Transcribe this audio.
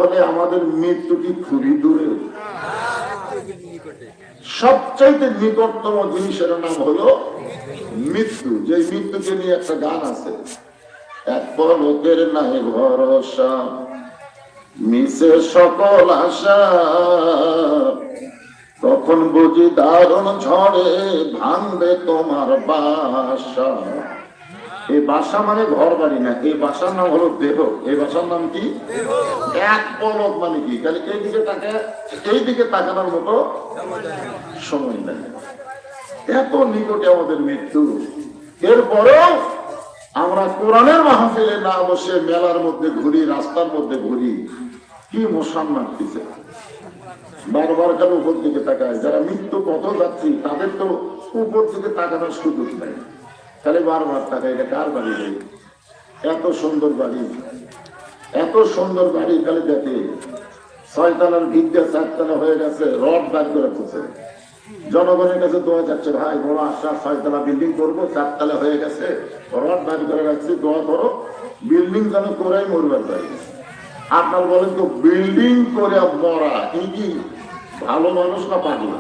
তাহলে আমাদের মৃত্যু কি খুবই দূরে? সবচাইতে নিকটতম জিনিসের নাম হলো মৃত্যু। যে মৃত্যুকে নিয়ে একটা গান আছে, এক পলকের নাই ভরসা, মিশে সকল আশা, তখন বুঝি দারুণ ঝড়ে ভাঙবে তোমার বাসা। এই বাসা মানে ঘর বাড়ি না, এই বাসার নাম হলো দেহ। এই বাসার নাম কি? এক পলক মানে কি? তাহলে এইদিকে তাকানোর মতো সময় নেই, এত নিকটে আমাদের মৃত্যু। এরপরেও আমরা কোরআনের মাহফিলে না বসে মেলার মধ্যে ঘুরি, রাস্তার মধ্যে ঘুরি, কি মশান মারতেছে, বারবার কেন উপর দিকে তাকায়। যারা মৃত্যু পথ যাচ্ছি তাদের তো উপর দিকে তাকানোর সুযোগ নেই, খালি বারবার তাকায়। এটা কার বাড়ি? এত সুন্দর বাড়ি, এত সুন্দর বাড়ি, খালি দেখে 6 তলার ভিত্তি 4 তলা হয়ে গেছে, রড দাঁড় করে রাখছে। জনগণের কাছে দোয়া যাচ্ছে, ভাই বড় আশা 6 তলা বিল্ডিং করবো, 4 তলা হয়ে গেছে, রড দাঁড় করে রাখছি, দোয়া করো বিল্ডিং যেন করেই মরবার পারি। আপনার বলেন তো, বিল্ডিং করে মরা কি ভালো মানুষ না পাগলা?